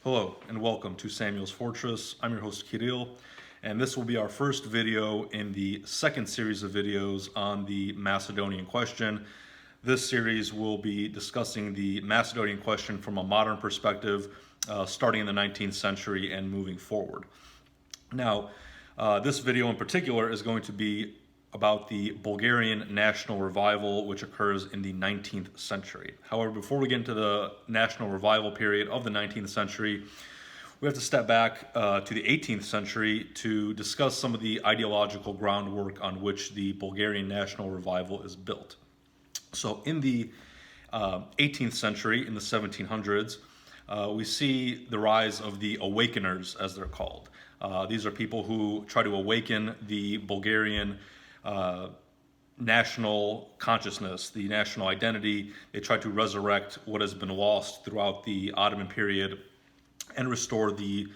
Hello and welcome to Samuel's Fortress. I'm your host Kirill, and this will be our first video in the second series of videos on the Macedonian question. This series will be discussing the Macedonian question from a modern perspective, starting in the 19th century and moving forward. Now, this video in particular is going to be about the Bulgarian national revival, which occurs in the 19th century. However, before we get into the national revival period of the 19th century, we have to step back to the 18th century to discuss some of the ideological groundwork on which the Bulgarian national revival is built. So in the 18th century, in the 1700s, we see the rise of the awakeners, as they're called. These are people who try to awaken the Bulgarian national consciousness, the national identity. They try to resurrect what has been lost throughout the Ottoman period and restore the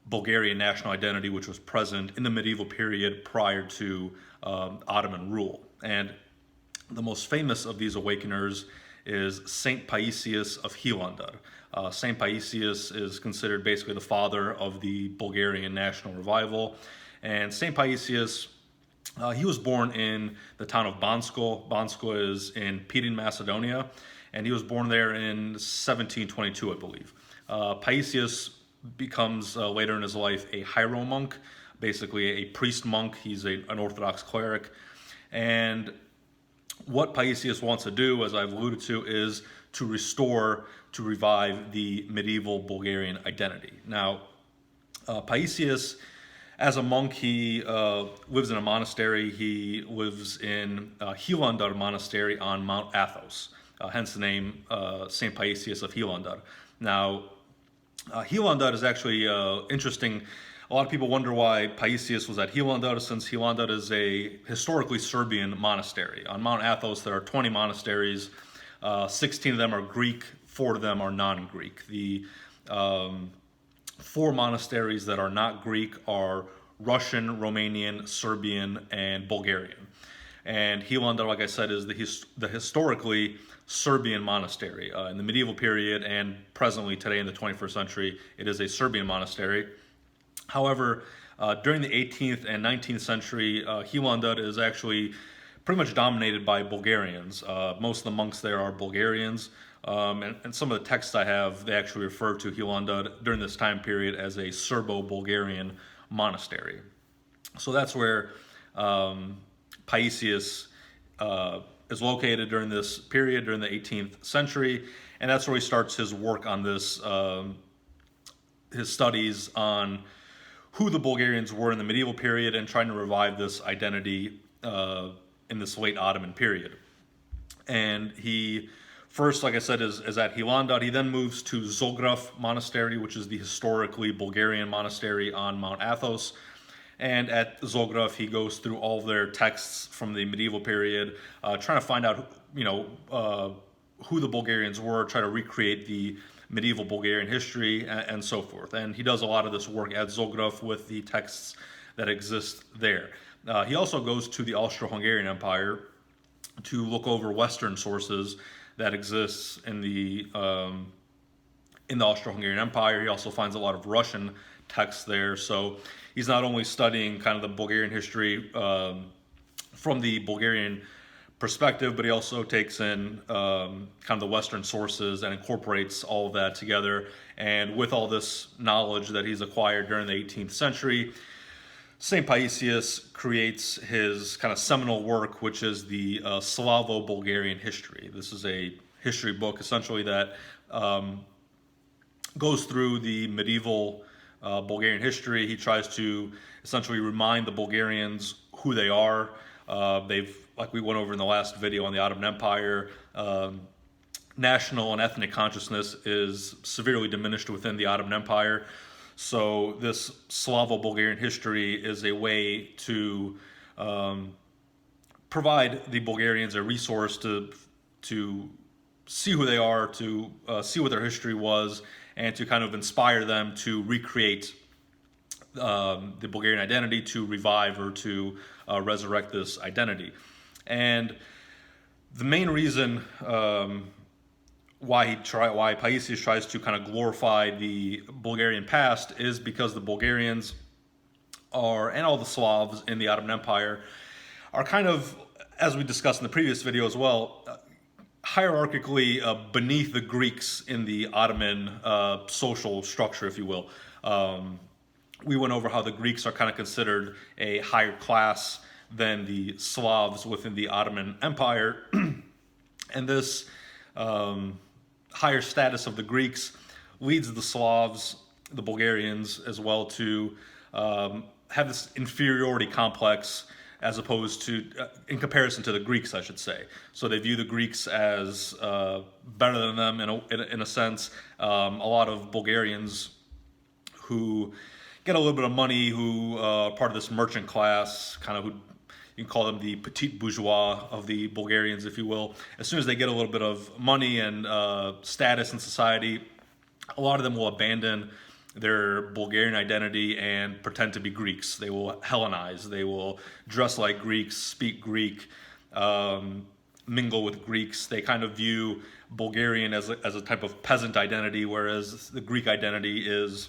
Bulgarian national identity, which was present in the medieval period prior to Ottoman rule. And the most famous of these awakeners is Saint Paisius of Hilandar. Saint Paisius is considered basically the father of the Bulgarian national revival. And Saint Paisius, he was born in the town of Bansko. Bansko is in Pirin, Macedonia, and he was born there in 1722, I believe. Paisius becomes later in his life a hiero monk, basically a priest monk. He's an Orthodox cleric. And what Paisius wants to do, as I've alluded to, is to restore, to revive the medieval Bulgarian identity. Now, Paisius, as a monk, he lives in a monastery. He lives in Hilandar Monastery on Mount Athos, hence the name St. Paisius of Hilandar. Now, Hilandar is actually interesting. A lot of people wonder why Paisius was at Hilandar, since Hilandar is a historically Serbian monastery. On Mount Athos, there are 20 monasteries. 16 of them are Greek, 4 of them are non-Greek. The 4 monasteries that are not Greek are Russian, Romanian, Serbian, and Bulgarian. And Hilandar, like I said, is the historically Serbian monastery. In the medieval period and presently today in the 21st century, it is a Serbian monastery. However, during the 18th and 19th century, Hilandar is actually pretty much dominated by Bulgarians. Most of the monks there are Bulgarians. And some of the texts I have, they actually refer to Hilandar during this time period as a Serbo-Bulgarian monastery. So that's where Paisius is located during this period, during the 18th century. And that's where he starts his work on this, his studies on who the Bulgarians were in the medieval period and trying to revive this identity in this late Ottoman period. And he first, like I said, is at Hilandar. He then moves to Zograf Monastery, which is the historically Bulgarian monastery on Mount Athos. And at Zograf, he goes through all of their texts from the medieval period, trying to find out, who the Bulgarians were, try to recreate the medieval Bulgarian history, and so forth. And he does a lot of this work at Zograf with the texts that exist there. He also goes to the Austro-Hungarian Empire to look over Western sources that exists in the Austro-Hungarian Empire. He also finds a lot of Russian texts there. So he's not only studying kind of the Bulgarian history from the Bulgarian perspective, but he also takes in kind of the Western sources and incorporates all of that together. And with all this knowledge that he's acquired during the 18th century, St. Paisius creates his kind of seminal work, which is the Slavo-Bulgarian history. This is a history book, essentially, that goes through the medieval Bulgarian history. He tries to essentially remind the Bulgarians who they are. Like we went over in the last video on the Ottoman Empire, national and ethnic consciousness is severely diminished within the Ottoman Empire. So this Slavo-Bulgarian history is a way to provide the Bulgarians a resource to see who they are, to see what their history was, and to kind of inspire them to recreate the Bulgarian identity, to revive or to resurrect this identity. And the main reason why Paisius tries to kind of glorify the Bulgarian past is because the Bulgarians and all the Slavs in the Ottoman Empire are kind of, as we discussed in the previous video as well, hierarchically beneath the Greeks in the Ottoman social structure, if you will. We went over how the Greeks are kind of considered a higher class than the Slavs within the Ottoman Empire. And this higher status of the Greeks leads the Slavs, the Bulgarians as well, to have this inferiority complex as opposed to, in comparison to the Greeks, I should say. So they view the Greeks as better than them in a sense. A lot of Bulgarians who get a little bit of money, who are part of this merchant class, kind of who you can call them the petite bourgeois of the Bulgarians, if you will. As soon as they get a little bit of money and status in society, a lot of them will abandon their Bulgarian identity and pretend to be Greeks. They will Hellenize. They will dress like Greeks, speak Greek, mingle with Greeks. They kind of view Bulgarian as a type of peasant identity, whereas the Greek identity is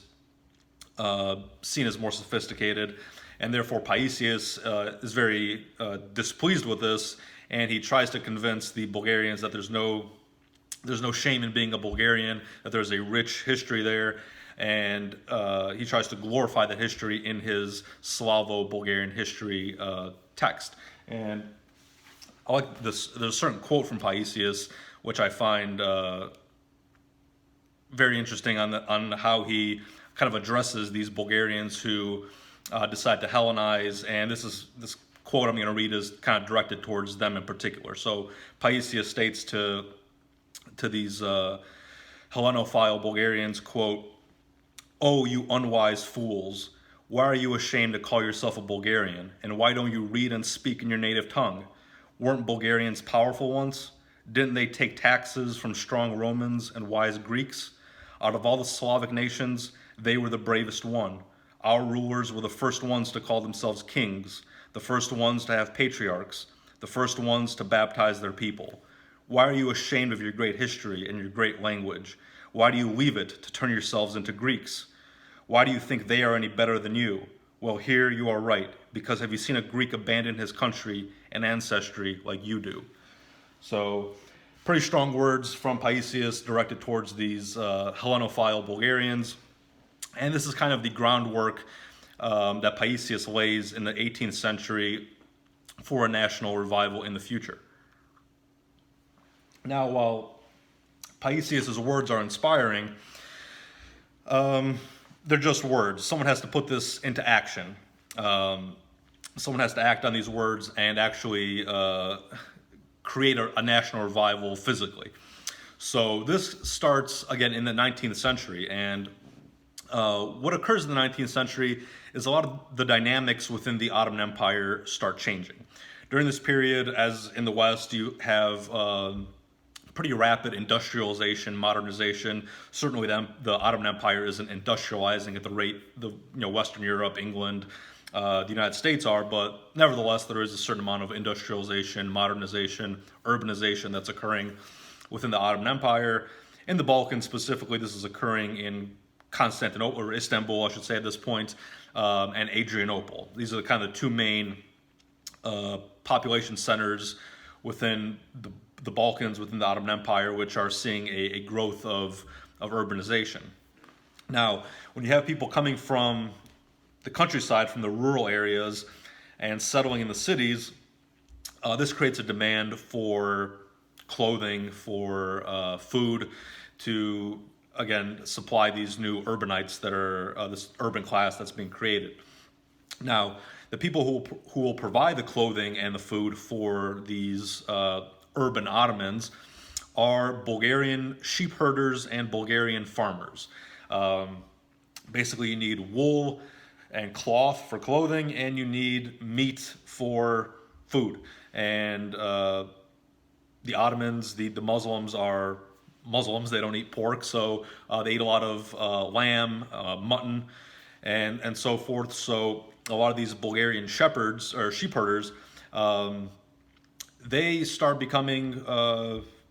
seen as more sophisticated. And therefore Paisius is very displeased with this, and he tries to convince the Bulgarians that there's no shame in being a Bulgarian, that there's a rich history there, and he tries to glorify that history in his Slavo-Bulgarian history text. And I like this. There's a certain quote from Paisius which I find very interesting on how he kind of addresses these Bulgarians who decide to Hellenize. And this quote I'm going to read is kind of directed towards them in particular. So Paisius states to these Hellenophile Bulgarians, quote, "Oh, you unwise fools, why are you ashamed to call yourself a Bulgarian? And why don't you read and speak in your native tongue? Weren't Bulgarians powerful once? Didn't they take taxes from strong Romans and wise Greeks? Out of all the Slavic nations, they were the bravest one. Our rulers were the first ones to call themselves kings, the first ones to have patriarchs, the first ones to baptize their people. Why are you ashamed of your great history and your great language? Why do you leave it to turn yourselves into Greeks? Why do you think they are any better than you? Well, here you are right, because have you seen a Greek abandon his country and ancestry like you do?" So, pretty strong words from Paisius directed towards these Hellenophile Bulgarians. And this is kind of the groundwork that Paisius lays in the 18th century for a national revival in the future. Now, while Paisius' words are inspiring, they're just words. Someone has to put this into action. Someone has to act on these words and actually create a national revival physically. So this starts, again, in the 19th century. And what occurs in the 19th century is a lot of the dynamics within the Ottoman Empire start changing. During this period, as in the West, you have pretty rapid industrialization, modernization. Certainly the Ottoman Empire isn't industrializing at the rate Western Europe, England, the United States are, but nevertheless there is a certain amount of industrialization, modernization, urbanization that's occurring within the Ottoman Empire. In the Balkans specifically, this is occurring in Constantinople, or Istanbul I should say at this point, and Adrianople. These are kind of the two main population centers within the Balkans, within the Ottoman Empire, which are seeing a growth of urbanization. Now, when you have people coming from the countryside, from the rural areas, and settling in the cities, this creates a demand for clothing, for food, to, again, supply these new urbanites that are this urban class that's being created. Now, the people who will provide the clothing and the food for these urban Ottomans are Bulgarian sheep herders and Bulgarian farmers. Basically, you need wool and cloth for clothing, and you need meat for food. And the Ottomans, the Muslims are Muslims. They don't eat pork, so they eat a lot of lamb, mutton, and so forth. So a lot of these Bulgarian shepherds or sheep herders, they start becoming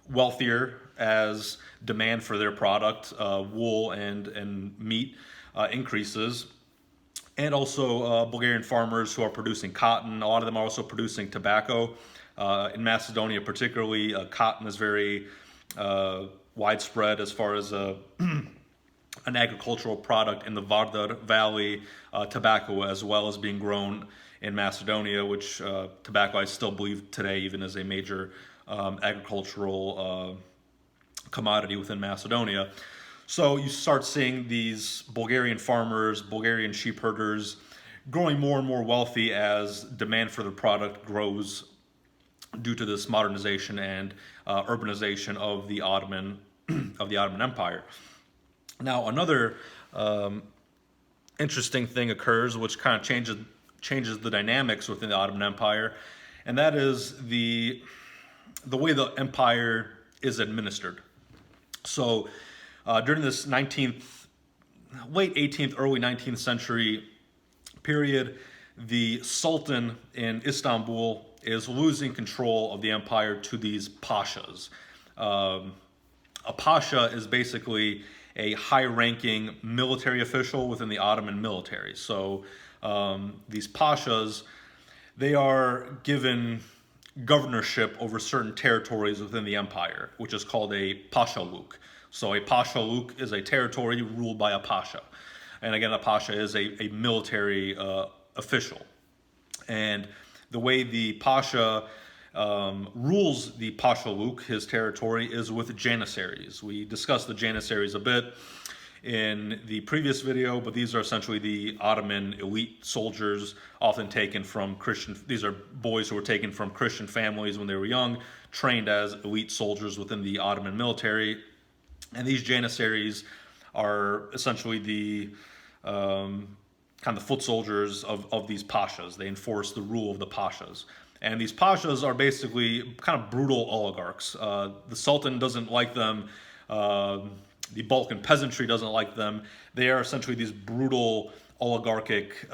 wealthier as demand for their product, wool and meat, increases. And also Bulgarian farmers who are producing cotton. A lot of them are also producing tobacco. In Macedonia particularly, cotton is very widespread as far as an agricultural product in the Vardar Valley. Tobacco as well as being grown in Macedonia, which tobacco I still believe today even is a major agricultural commodity within Macedonia. So you start seeing these Bulgarian farmers, Bulgarian sheep herders growing more and more wealthy as demand for the product grows due to this modernization and urbanization of the Ottoman Empire. Now another interesting thing occurs, which kind of changes the dynamics within the Ottoman Empire, and that is the way the empire is administered. So during this late 18th, early 19th century period, the Sultan in Istanbul is losing control of the empire to these pashas. A pasha is basically a high-ranking military official within the Ottoman military. So these pashas, they are given governorship over certain territories within the empire, which is called a pashaluk. So a pashaluk is a territory ruled by a pasha. And again, a pasha is a military official. And the way the pasha rules the pashaluk, his territory, is with janissaries. We discussed the janissaries a bit in the previous video, but these are essentially the Ottoman elite soldiers, often taken from these are boys who were taken from Christian families when they were young, trained as elite soldiers within the Ottoman military. And these janissaries are essentially the kind of the foot soldiers of these pashas. They enforce the rule of the pashas. And these pashas are basically kind of brutal oligarchs. The Sultan doesn't like them. The Balkan peasantry doesn't like them. They are essentially these brutal oligarchic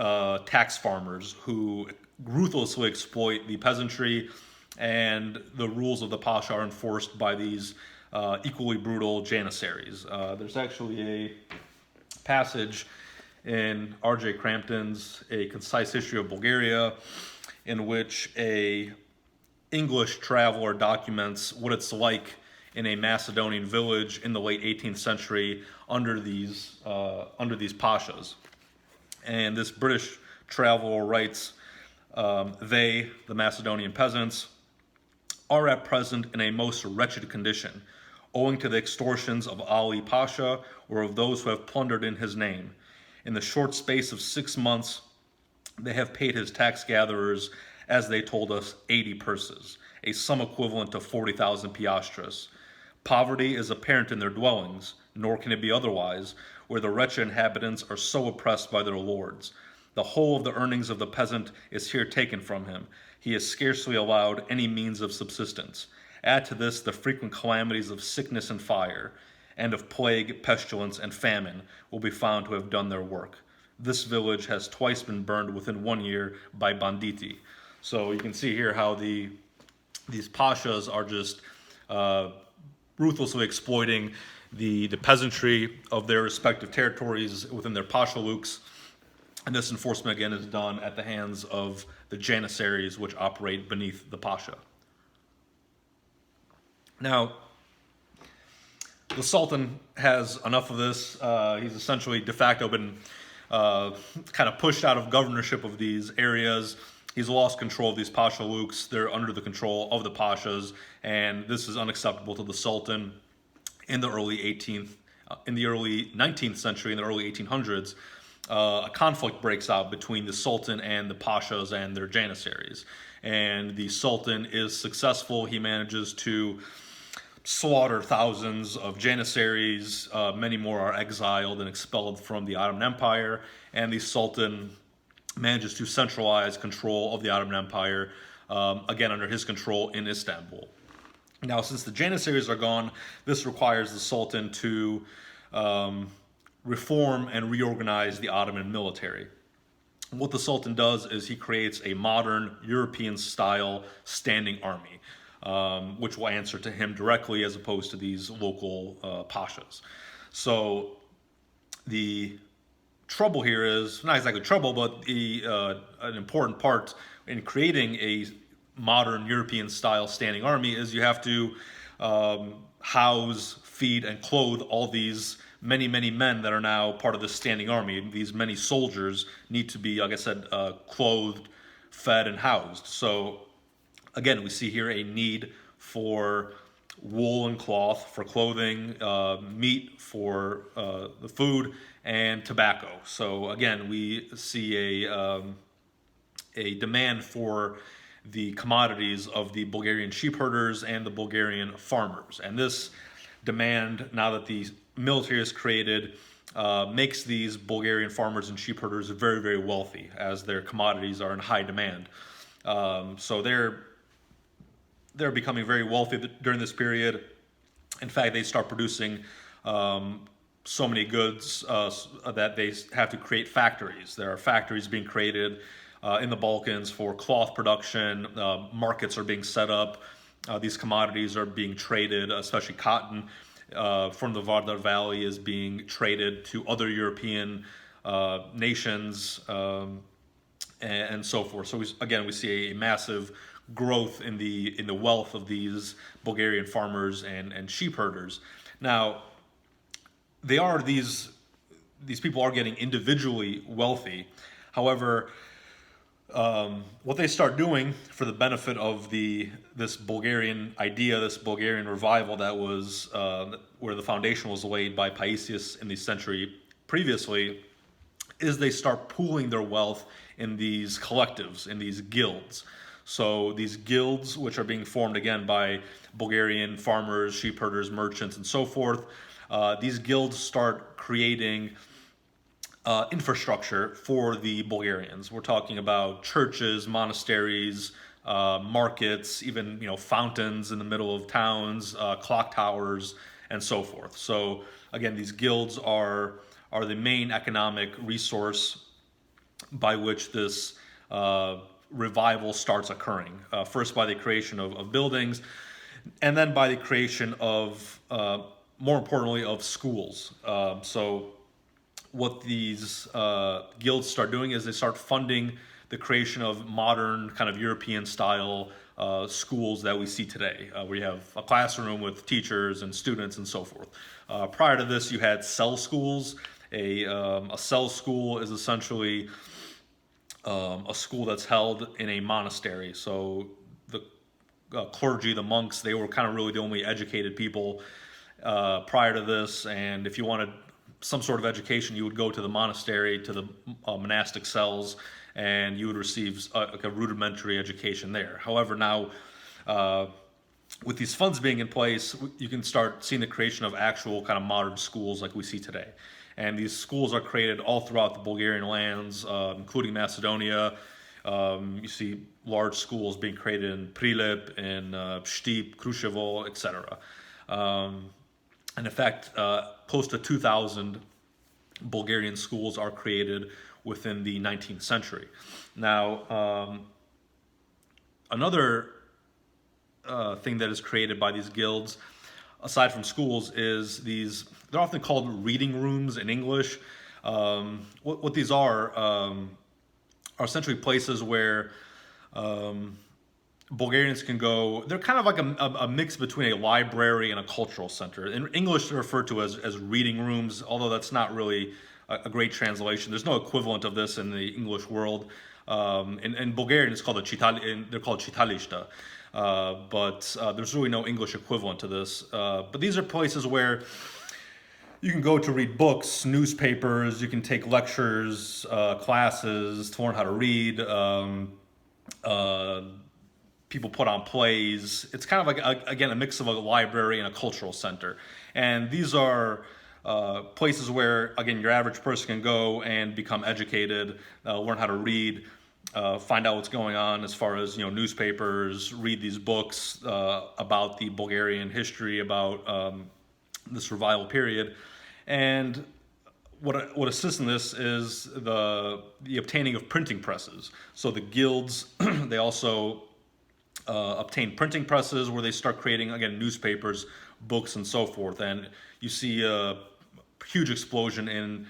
tax farmers who ruthlessly exploit the peasantry, and the rules of the pasha are enforced by these equally brutal janissaries. There's actually a passage in R.J. Crampton's A Concise History of Bulgaria in which a English traveler documents what it's like in a Macedonian village in the late 18th century under these pashas. And this British traveler writes, the Macedonian peasants, are at present in a most wretched condition, owing to the extortions of Ali Pasha or of those who have plundered in his name. In the short space of 6 months, they have paid his tax gatherers, as they told us, 80 purses, a sum equivalent to 40,000 piastres. Poverty is apparent in their dwellings, nor can it be otherwise, where the wretched inhabitants are so oppressed by their lords. The whole of the earnings of the peasant is here taken from him. He is scarcely allowed any means of subsistence. Add to this the frequent calamities of sickness and fire, and of plague, pestilence, and famine will be found to have done their work. This village has twice been burned within 1 year by banditti. So you can see here how these pashas are just ruthlessly exploiting the peasantry of their respective territories within their pashaluks. And this enforcement, again, is done at the hands of the janissaries, which operate beneath the pasha. Now, the Sultan has enough of this. He's essentially de facto been kind of pushed out of governorship of these areas. He's lost control of these pashaluks. They're under the control of the pashas, and this is unacceptable to the Sultan. In the early 19th century, in the early 1800s, a conflict breaks out between the Sultan and the pashas and their janissaries. And the Sultan is successful. He manages to slaughter thousands of janissaries. Many more are exiled and expelled from the Ottoman Empire. And the Sultan manages to centralize control of the Ottoman Empire, again under his control in Istanbul. Now, since the janissaries are gone, this requires the Sultan to reform and reorganize the Ottoman military. What the Sultan does is he creates a modern European-style standing army. which will answer to him directly as opposed to these local pashas. So the trouble here is not exactly trouble, but an important part in creating a modern European style standing army is you have to house, feed, and clothe all these many men that are now part of this standing army. These many soldiers need to be, like I said, clothed, fed, and housed. So again, we see here a need for wool and cloth for clothing, meat for the food, and tobacco. So again, we see a demand for the commodities of the Bulgarian sheep herders and the Bulgarian farmers. And this demand, now that the military is created, makes these Bulgarian farmers and sheep herders very wealthy, as their commodities are in high demand. So they're becoming very wealthy during this period. In fact, they start producing so many goods that they have to create factories. There are factories being created in the Balkans for cloth production. Markets are being set up. These commodities are being traded, especially cotton from the Vardar Valley is being traded to other European nations and so forth. So we see a massive growth in the wealth of these Bulgarian farmers and sheep herders. Now, these people are getting individually wealthy. However, what they start doing for the benefit of this Bulgarian idea, this Bulgarian revival that was where the foundation was laid by Paisius in the century previously, is they start pooling their wealth in these collectives, in these guilds. So these guilds, which are being formed again by Bulgarian farmers, sheep herders, merchants, and so forth, these guilds start creating infrastructure for the Bulgarians. We're talking about churches, monasteries, markets, even fountains in the middle of towns, clock towers, and so forth. So again, these guilds are the main economic resource by which this revival starts occurring. First by the creation of buildings, and then by the creation of, more importantly, of schools. So what these guilds start doing is they start funding the creation of modern kind of European style schools that we see today, where you have a classroom with teachers and students and so forth. Prior to this, you had cell schools. A cell school is essentially a school that's held in a monastery. So the clergy, the monks, they were kind of really the only educated people prior to this. And if you wanted some sort of education, you would go to the monastery, to the monastic cells, and you would receive like a rudimentary education there. However, now with these funds being in place, you can start seeing the creation of actual kind of modern schools like we see today. And these schools are created all throughout the Bulgarian lands, including Macedonia. You see large schools being created in Prilep, in Pštip, Kruševo, etc. And in fact, close to 2,000 Bulgarian schools are created within the 19th century. Now, another thing that is created by these guilds, aside from schools, is they're often called reading rooms in English. What these are essentially places where Bulgarians can go. They're kind of like a mix between a library and a cultural center. In English, they're referred to as reading rooms, although that's not really a great translation. There's no equivalent of this in the English world. In Bulgarian, it's called they're called chitalishta. But there's really no English equivalent to this. But these are places where you can go to read books, newspapers, you can take lectures, classes to learn how to read. People put on plays. It's kind of like, again, a mix of a library and a cultural center. And these are places where, again, your average person can go and become educated, learn how to read, find out what's going on as far as newspapers, read these books about the Bulgarian history, about this revival period. And what assists in this is the obtaining of printing presses. So the guilds, they also obtain printing presses where they start creating, again, newspapers, books, and so forth. And you see a huge explosion in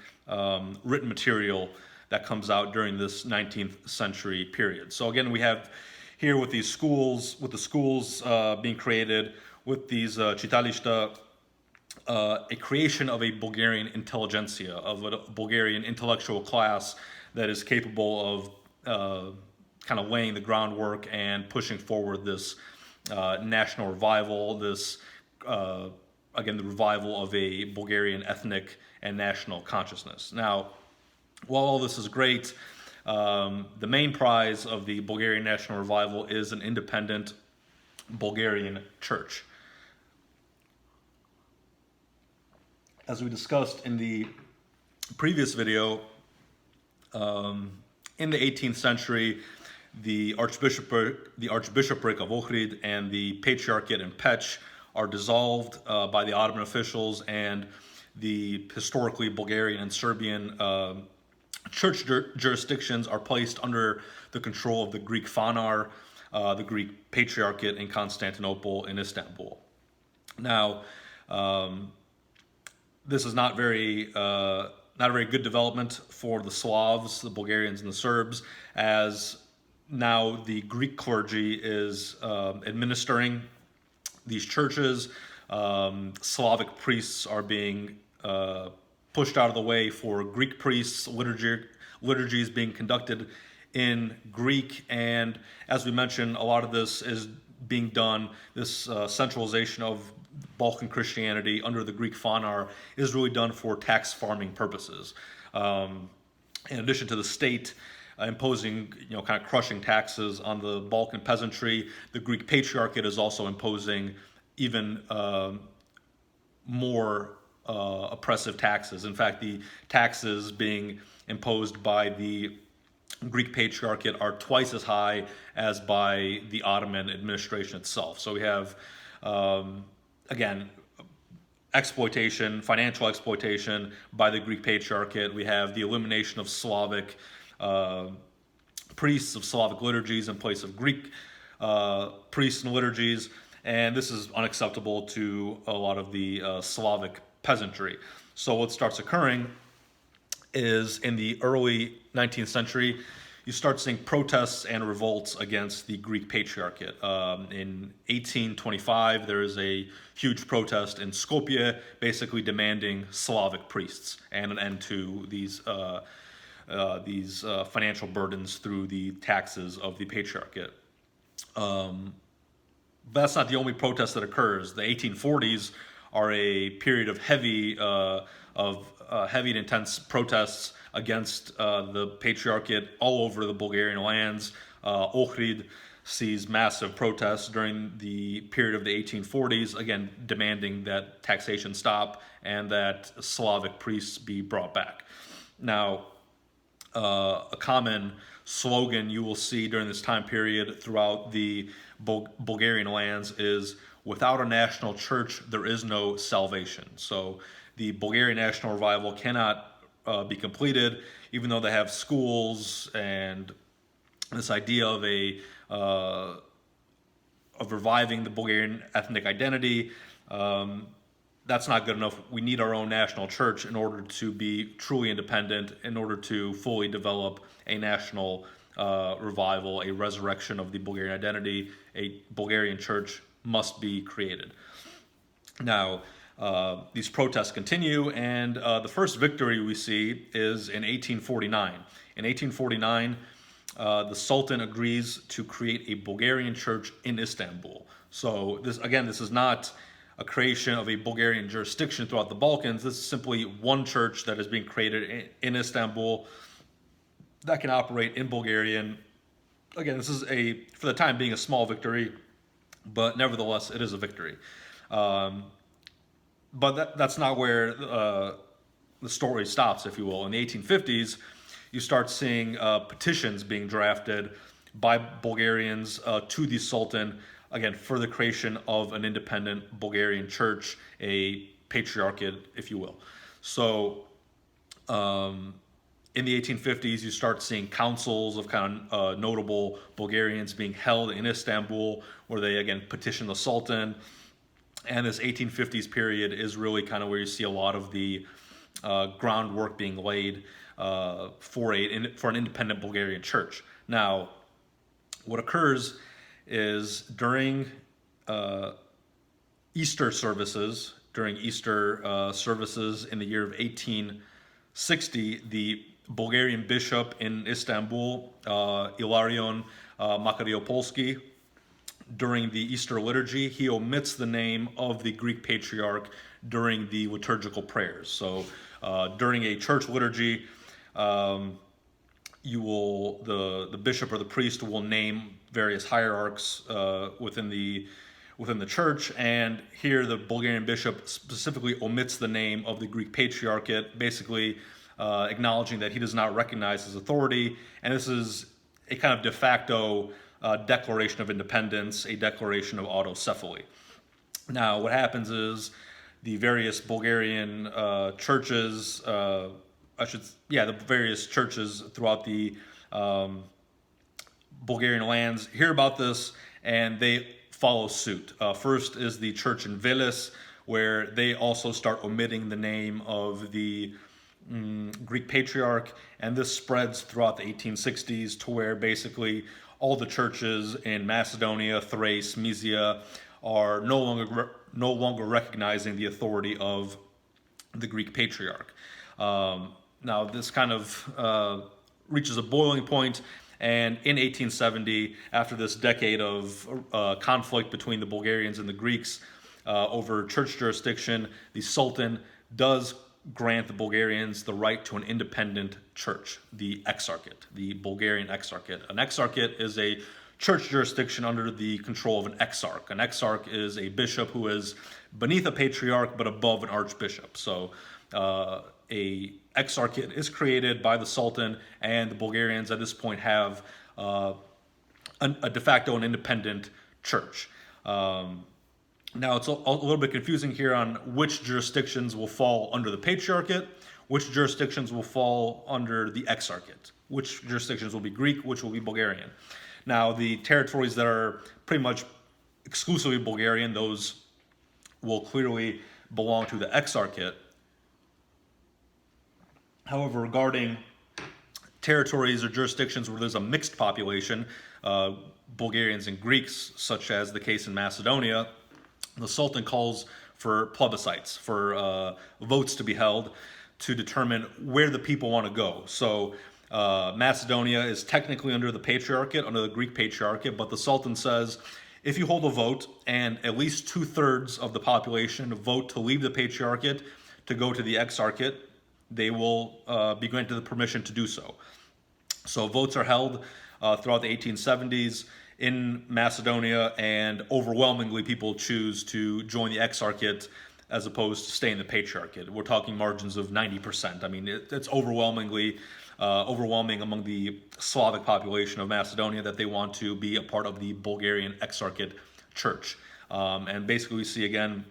written material that comes out during this 19th century period. So again, we have here with these schools, with the schools being created, with these chitališta, a creation of a Bulgarian intelligentsia, of a Bulgarian intellectual class that is capable of kind of laying the groundwork and pushing forward this national revival, this, again, the revival of a Bulgarian ethnic and national consciousness. Now, while all this is great, the main prize of the Bulgarian national revival is an independent Bulgarian church. As we discussed in the previous video, in the 18th century, the Archbishopric of Ohrid and the Patriarchate in Pech are dissolved by the Ottoman officials, and the historically Bulgarian and Serbian church jurisdictions are placed under the control of the Greek Phanar, the Greek Patriarchate in Constantinople and Istanbul. Now, this is not a very good development for the Slavs, the Bulgarians, and the Serbs, as now the Greek clergy is administering these churches. Slavic priests are being pushed out of the way for Greek priests. Liturgies being conducted in Greek, and as we mentioned, a lot of this is being done, this centralization of Balkan Christianity under the Greek Phanar is really done for tax farming purposes. In addition to the state imposing, kind of crushing taxes on the Balkan peasantry, the Greek Patriarchate is also imposing even more oppressive taxes. In fact, the taxes being imposed by the Greek Patriarchate are twice as high as by the Ottoman administration itself. So we have, again, exploitation, financial exploitation by the Greek Patriarchate. We have the elimination of Slavic priests, of Slavic liturgies in place of Greek priests and liturgies, and this is unacceptable to a lot of the Slavic peasantry. So what starts occurring is in the early 19th century, you start seeing protests and revolts against the Greek Patriarchate. In 1825, there is a huge protest in Skopje, basically demanding Slavic priests and an end to these financial burdens through the taxes of the Patriarchate. But that's not the only protest that occurs. The 1840s are a period of heavy and intense protests against the Patriarchate all over the Bulgarian lands. Ohrid sees massive protests during the period of the 1840s, again demanding that taxation stop and that Slavic priests be brought back. Now, a common slogan you will see during this time period throughout the Bulgarian lands is, "Without a national church, there is no salvation." So the Bulgarian national revival cannot be completed, even though they have schools and this idea of reviving the Bulgarian ethnic identity. That's not good enough. We need our own national church in order to be truly independent, in order to fully develop a national revival, a resurrection of the Bulgarian identity. A Bulgarian church must be created. Now, these protests continue, and the first victory we see is in 1849. In 1849, the Sultan agrees to create a Bulgarian church in Istanbul. So this is not a creation of a Bulgarian jurisdiction throughout the Balkans. This is simply one church that is being created in Istanbul that can operate in Bulgarian. Again, this is for the time being, a small victory, but nevertheless, it is a victory. But that's not where the story stops, if you will. In the 1850s, you start seeing petitions being drafted by Bulgarians to the Sultan, again, for the creation of an independent Bulgarian church, a patriarchate, if you will. So in the 1850s, you start seeing councils of kind of notable Bulgarians being held in Istanbul, where they again petition the Sultan. And this 1850s period is really kind of where you see a lot of the groundwork being laid for an independent Bulgarian church. Now, what occurs is during Easter services, in the year of 1860, the Bulgarian bishop in Istanbul, Ilarion Makariopolski, during the Easter liturgy, he omits the name of the Greek patriarch during the liturgical prayers. So during a church liturgy, the bishop or the priest will name various hierarchs within the church, and here the Bulgarian bishop specifically omits the name of the Greek patriarchate, basically acknowledging that he does not recognize his authority, and this is a kind of de facto declaration of independence, a declaration of autocephaly. Now, what happens is the various Bulgarian churches, the various churches throughout the Bulgarian lands hear about this, and they follow suit. First is the church in Veles, where they also start omitting the name of the Greek patriarch, and this spreads throughout the 1860s to where basically all the churches in Macedonia, Thrace, Mysia are no longer recognizing the authority of the Greek patriarch. Now, this kind of reaches a boiling point, and in 1870, after this decade of conflict between the Bulgarians and the Greeks over church jurisdiction, the Sultan does grant the Bulgarians the right to an independent church, the exarchate, the Bulgarian exarchate. An exarchate is a church jurisdiction under the control of an exarch. An exarch is a bishop who is beneath a patriarch but above an archbishop. So a exarchate is created by the Sultan, and the Bulgarians at this point have a de facto and independent church. Now, it's a little bit confusing here on which jurisdictions will fall under the patriarchate, which jurisdictions will fall under the exarchate, which jurisdictions will be Greek, which will be Bulgarian. Now, the territories that are pretty much exclusively Bulgarian, those will clearly belong to the exarchate. However, regarding territories or jurisdictions where there's a mixed population, Bulgarians and Greeks, such as the case in Macedonia, the Sultan calls for plebiscites, for votes to be held to determine where the people want to go. So Macedonia is technically under the patriarchate, under the Greek patriarchate, but the Sultan says, if you hold a vote and at least 2/3 of the population vote to leave the patriarchate to go to the exarchate, they will be granted the permission to do so. So votes are held throughout the 1870s in Macedonia, and overwhelmingly people choose to join the exarchate as opposed to stay in the patriarchate. We're talking margins of 90%. I mean, it's overwhelming among the Slavic population of Macedonia that they want to be a part of the Bulgarian exarchate church. And basically we see again,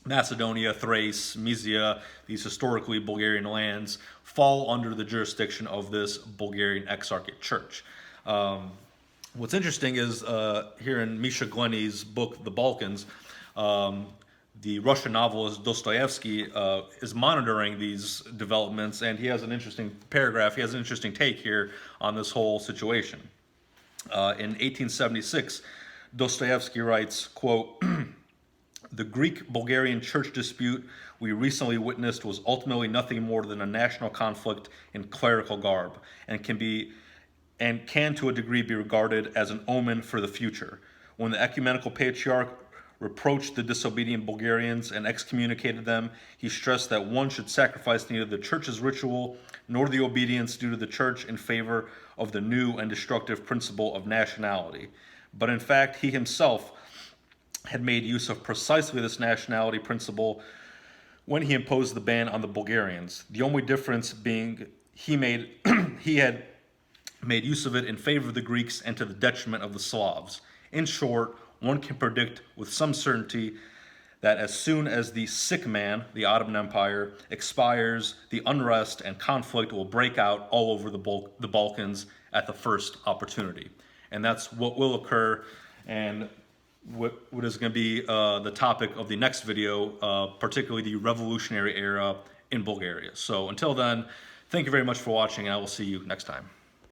Macedonia, Thrace, Mysia, these historically Bulgarian lands fall under the jurisdiction of this Bulgarian exarchate church. What's interesting is here in Misha Glenny's book, The Balkans, the Russian novelist Dostoevsky is monitoring these developments, and he has an interesting paragraph, he has an interesting take here on this whole situation. In 1876, Dostoevsky writes, quote, "The Greek-Bulgarian church dispute we recently witnessed was ultimately nothing more than a national conflict in clerical garb, and can to a degree be regarded as an omen for the future. When the ecumenical patriarch reproached the disobedient Bulgarians and excommunicated them, he stressed that one should sacrifice neither the church's ritual nor the obedience due to the church in favor of the new and destructive principle of nationality. But in fact, he himself had made use of precisely this nationality principle when he imposed the ban on the Bulgarians, the only difference being he had made use of it in favor of the Greeks and to the detriment of the Slavs. In short, one can predict with some certainty that as soon as the sick man, the Ottoman Empire, expires, the unrest and conflict will break out all over the Balkans at the first opportunity. And that's what will occur, and what is going to be the topic of the next video, particularly the revolutionary era in Bulgaria. So until then, thank you very much for watching, and I will see you next time.